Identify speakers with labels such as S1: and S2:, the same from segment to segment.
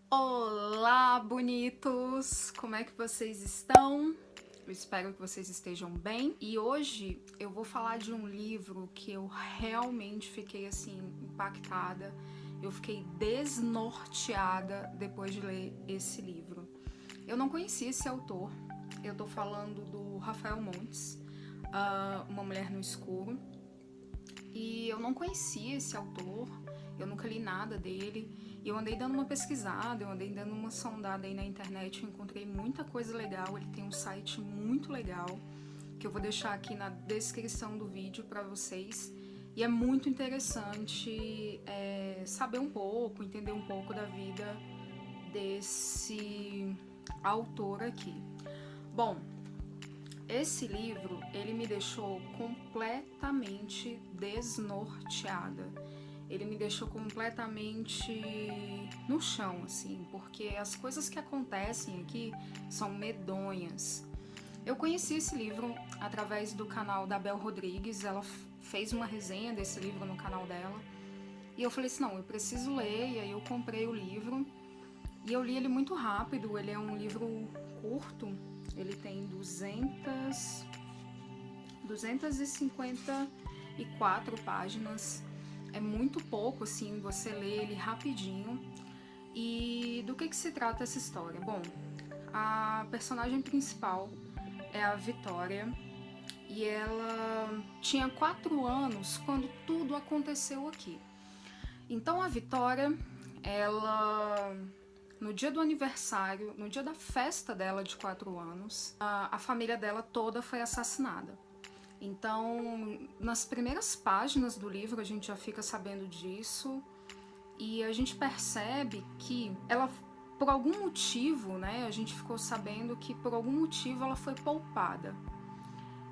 S1: Olá, bonitos! Como é que vocês estão? Eu espero que vocês estejam bem. E hoje eu vou falar de um livro que eu realmente fiquei assim impactada. Eu fiquei desnorteada depois de ler esse livro. Eu não conhecia esse autor. Eu tô falando do Rafael Montes, Uma Mulher no Escuro. E eu não conhecia esse autor, eu nunca li nada dele. E eu andei dando uma pesquisada, eu andei dando uma sondada aí na internet, eu encontrei muita coisa legal. Ele tem um site muito legal, que eu vou deixar aqui na descrição do vídeo para vocês. E é muito interessante saber um pouco, entender um pouco da vida desse autor aqui. Bom, esse livro, ele me deixou completamente desnorteada. Ele me deixou completamente no chão, assim, porque as coisas que acontecem aqui são medonhas. Eu conheci esse livro através do canal da Bel Rodrigues, ela fez uma resenha desse livro no canal dela, e eu falei assim, não, eu preciso ler, e aí eu comprei o livro, e eu li ele muito rápido. Ele é um livro curto, ele tem 254 páginas, é muito pouco, assim, você lê ele rapidinho. E do que se trata essa história? Bom, a personagem principal é a Vitória, e ela tinha 4 anos quando tudo aconteceu aqui. Então a Vitória, ela... no dia do aniversário, no dia da festa dela de 4 anos, a família dela toda foi assassinada. Então, nas primeiras páginas do livro, a gente já fica sabendo disso, e a gente percebe que ela, por algum motivo, né, a gente ficou sabendo que por algum motivo ela foi poupada.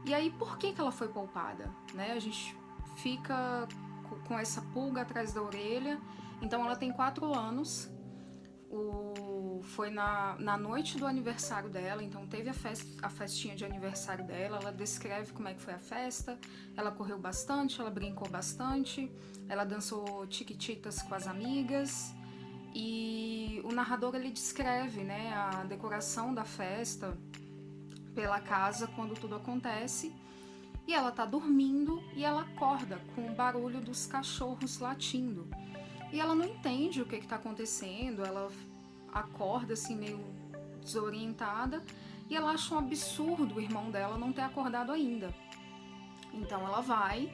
S1: E aí, por que ela foi poupada? Né? A gente fica com essa pulga atrás da orelha. Então, ela tem 4 anos. Foi na noite do aniversário dela, então teve a festinha de aniversário dela. Ela descreve como é que foi a festa. Ela correu bastante, ela brincou bastante, ela dançou tiquititas com as amigas. E o narrador, ele descreve, né, a decoração da festa pela casa quando tudo acontece. E ela tá dormindo e ela acorda com o barulho dos cachorros latindo. E ela não entende o que tá acontecendo, ela acorda assim meio desorientada, e ela acha um absurdo o irmão dela não ter acordado ainda. Então ela vai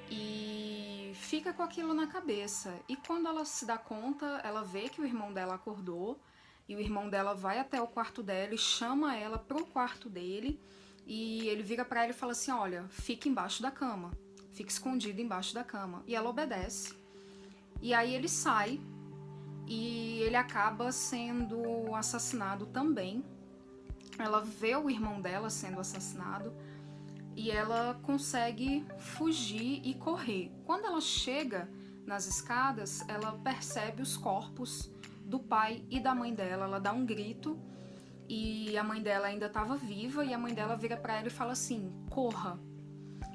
S1: e fica com aquilo na cabeça. E quando ela se dá conta, ela vê que o irmão dela acordou, e o irmão dela vai até o quarto dela e chama ela pro quarto dele, e ele vira pra ela e fala assim, olha, fica embaixo da cama, fica escondida embaixo da cama. E ela obedece. E aí ele sai e ele acaba sendo assassinado também. Ela vê o irmão dela sendo assassinado e ela consegue fugir e correr. Quando ela chega nas escadas, ela percebe os corpos do pai e da mãe dela. Ela dá um grito e a mãe dela ainda estava viva, e a mãe dela vira para ela e fala assim, corra.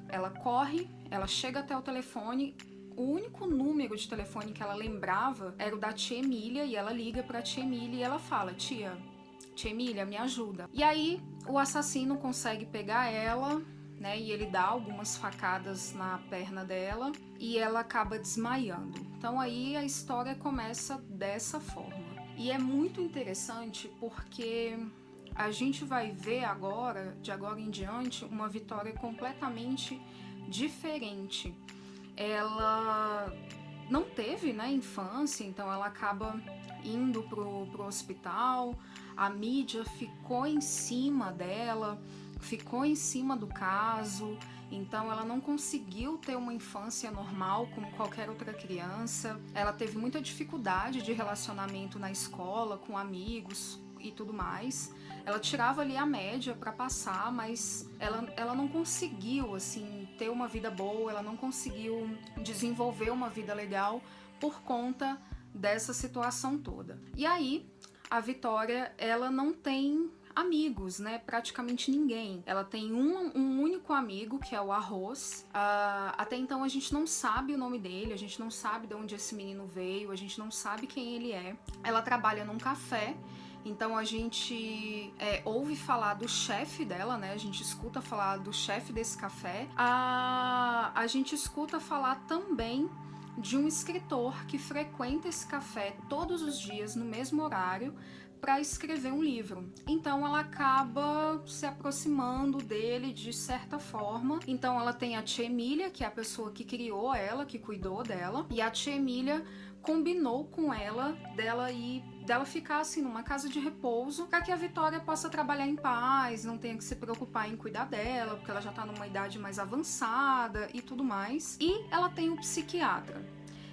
S1: Ela corre, ela chega até o telefone. O único número de telefone que ela lembrava era o da tia Emília, e ela liga pra tia Emília e ela fala, tia Emília, me ajuda. E aí o assassino consegue pegar ela, né, e ele dá algumas facadas na perna dela e ela acaba desmaiando. Então aí a história começa dessa forma. E é muito interessante porque a gente vai ver agora, de agora em diante, uma Vitória completamente diferente. Ela não teve, né, infância, então ela acaba indo pro hospital. A mídia ficou em cima dela, ficou em cima do caso, então ela não conseguiu ter uma infância normal como qualquer outra criança. Ela teve muita dificuldade de relacionamento na escola, com amigos e tudo mais. Ela tirava ali a média para passar, mas ela não conseguiu, assim, ter uma vida boa, ela não conseguiu desenvolver uma vida legal por conta dessa situação toda. E aí, a Vitória, ela não tem amigos, né? Praticamente ninguém. Ela tem um único amigo, que é o Arroz. Até então a gente não sabe o nome dele, a gente não sabe de onde esse menino veio, a gente não sabe quem ele é. Ela trabalha num café. Então a gente ouve falar do chefe dela, né? A gente escuta falar do chefe desse café. A gente escuta falar também de um escritor que frequenta esse café todos os dias, no mesmo horário, para escrever um livro. Então ela acaba se aproximando dele de certa forma. Então ela tem a tia Emília, que é a pessoa que criou ela, que cuidou dela, e a tia Emília combinou com ela dela ficar assim numa casa de repouso para que a Vitória possa trabalhar em paz, não tenha que se preocupar em cuidar dela, porque ela já tá numa idade mais avançada e tudo mais. E ela tem um psiquiatra.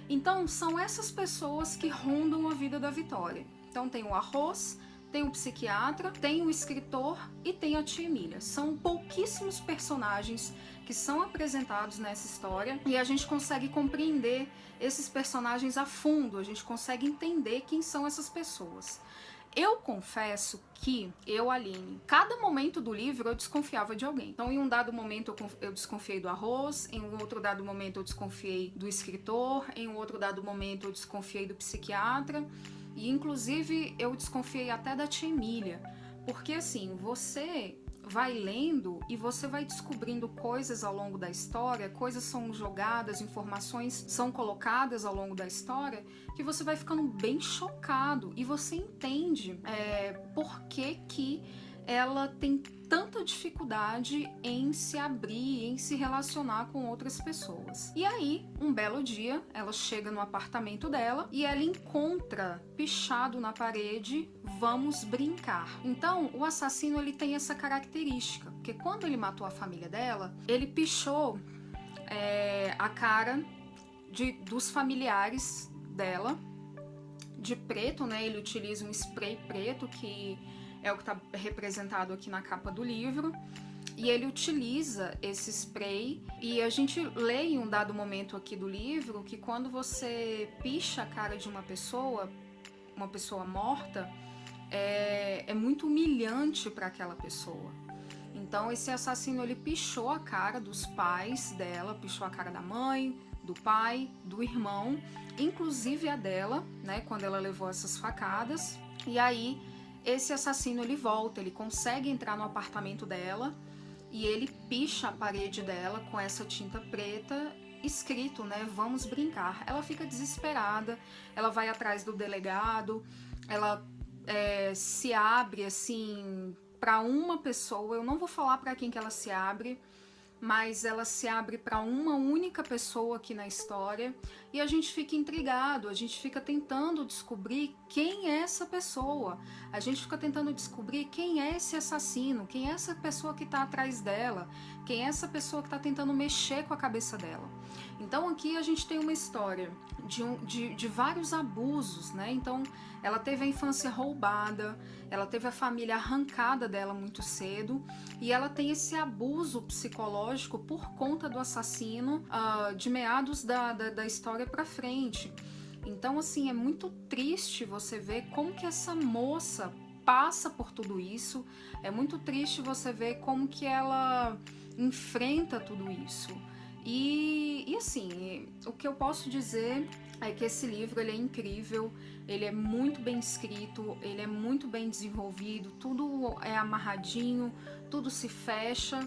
S1: Então são essas pessoas que rondam a vida da Vitória. Então tem o Arroz, tem o psiquiatra, tem o escritor e tem a tia Emília. São pouquíssimos personagens que são apresentados nessa história e a gente consegue compreender esses personagens a fundo, a gente consegue entender quem são essas pessoas. Eu confesso que eu, Aline, cada momento do livro eu desconfiava de alguém. Então, em um dado momento eu desconfiei do Arroz, em um outro dado momento eu desconfiei do escritor, em um outro dado momento eu desconfiei do psiquiatra. E, inclusive, eu desconfiei até da tia Emília. Porque, assim, você vai lendo e você vai descobrindo coisas ao longo da história, coisas são jogadas, informações são colocadas ao longo da história, que você vai ficando bem chocado e você entende por que ela tem tanta dificuldade em se abrir, em se relacionar com outras pessoas. E aí, um belo dia, ela chega no apartamento dela e ela encontra pichado na parede "Vamos brincar". Então, o assassino ele tem essa característica, porque quando ele matou a família dela, ele pichou a cara dos familiares dela de preto, né? Ele utiliza um spray preto que é o que está representado aqui na capa do livro, e ele utiliza esse spray, e a gente lê em um dado momento aqui do livro que quando você picha a cara de uma pessoa morta, é muito humilhante para aquela pessoa. Então esse assassino ele pichou a cara dos pais dela, pichou a cara da mãe, do pai, do irmão, inclusive a dela, né, quando ela levou essas facadas. E aí esse assassino ele volta, ele consegue entrar no apartamento dela e ele picha a parede dela com essa tinta preta, escrito, né, "Vamos brincar". Ela fica desesperada, ela vai atrás do delegado, ela se abre assim para uma pessoa. Eu não vou falar para quem que ela se abre, mas ela se abre para uma única pessoa aqui na história e a gente fica intrigado, a gente fica tentando descobrir quem é essa pessoa, a gente fica tentando descobrir quem é esse assassino, quem é essa pessoa que está atrás dela, quem é essa pessoa que está tentando mexer com a cabeça dela. Então aqui a gente tem uma história de vários abusos, né? Então ela teve a infância roubada, ela teve a família arrancada dela muito cedo e ela tem esse abuso psicológico por conta do assassino de meados da história pra frente. Então assim, é muito triste você ver como que essa moça passa por tudo isso, é muito triste você ver como que ela enfrenta tudo isso. E assim, o que eu posso dizer é que esse livro ele é incrível, ele é muito bem escrito, ele é muito bem desenvolvido, tudo é amarradinho, tudo se fecha.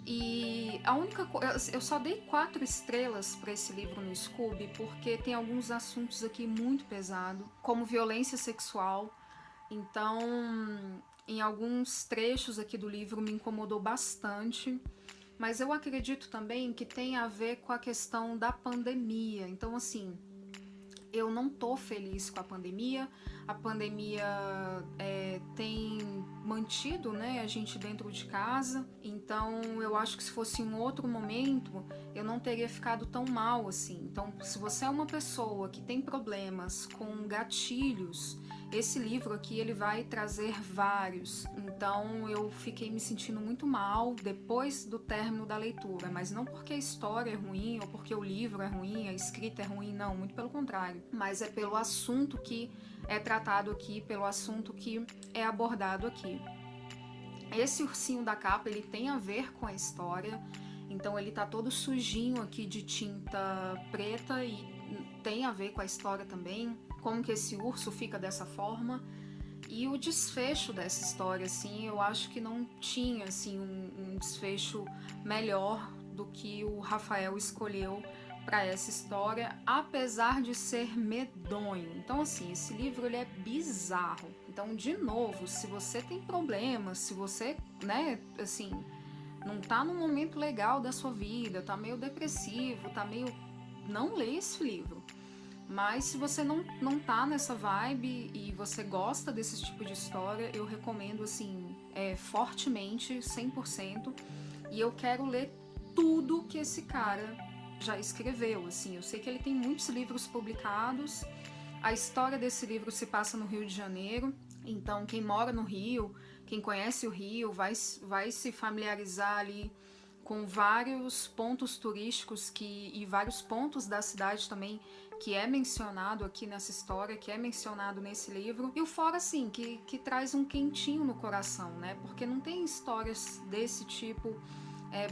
S1: E a única coisa, eu só dei 4 estrelas para esse livro no Scoob porque tem alguns assuntos aqui muito pesados, como violência sexual. Então, em alguns trechos aqui do livro me incomodou bastante. Mas eu acredito também que tem a ver com a questão da pandemia. Então, assim, eu não tô feliz com a pandemia. A pandemia tem mantido, né, a gente dentro de casa. Então, eu acho que se fosse em outro momento, eu não teria ficado tão mal assim. Então, se você é uma pessoa que tem problemas com gatilhos, esse livro aqui ele vai trazer vários. Então eu fiquei me sentindo muito mal depois do término da leitura, mas não porque a história é ruim ou porque o livro é ruim, a escrita é ruim, não, muito pelo contrário. Mas é pelo assunto que é tratado aqui, pelo assunto que é abordado aqui. Esse ursinho da capa, ele tem a ver com a história, então ele tá todo sujinho aqui de tinta preta e tem a ver com a história também, como que esse urso fica dessa forma. E o desfecho dessa história, assim, eu acho que não tinha, assim, um desfecho melhor do que o Rafael escolheu para essa história, apesar de ser medonho. Então, assim, esse livro ele é bizarro. Então, de novo, se você tem problemas, se você, né, assim, não tá num momento legal da sua vida, tá meio depressivo, tá meio... Não lê esse livro. Mas se você não tá nessa vibe e você gosta desse tipo de história, eu recomendo, assim, fortemente, 100%. E eu quero ler tudo que esse cara já escreveu, assim. Eu sei que ele tem muitos livros publicados. A história desse livro se passa no Rio de Janeiro. Então, quem mora no Rio, quem conhece o Rio, vai se familiarizar ali com vários pontos turísticos e vários pontos da cidade também que é mencionado aqui nessa história, que é mencionado nesse livro. E o fora, assim, que traz um quentinho no coração, né? Porque não tem histórias desse tipo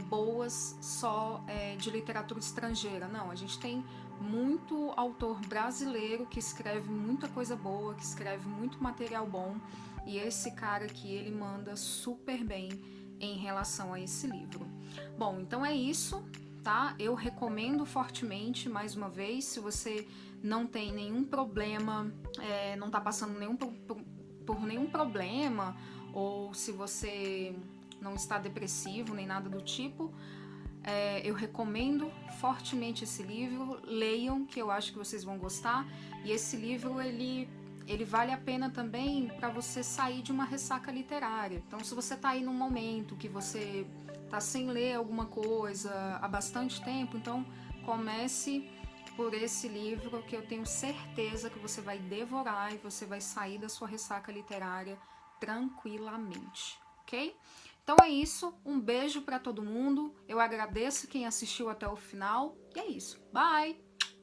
S1: boas só de literatura estrangeira. Não, a gente tem muito autor brasileiro que escreve muita coisa boa, que escreve muito material bom. E esse cara aqui, ele manda super bem em relação a esse livro. Bom, então é isso, tá? Eu recomendo fortemente, mais uma vez, se você não tem nenhum problema, não tá passando por nenhum problema, ou se você não está depressivo nem nada do tipo, eu recomendo fortemente esse livro. Leiam, que eu acho que vocês vão gostar. E esse livro, ele vale a pena também para você sair de uma ressaca literária. Então, se você está aí num momento que você está sem ler alguma coisa há bastante tempo, então comece por esse livro, que eu tenho certeza que você vai devorar e você vai sair da sua ressaca literária tranquilamente, ok? Então é isso, um beijo para todo mundo, eu agradeço quem assistiu até o final, e é isso, bye!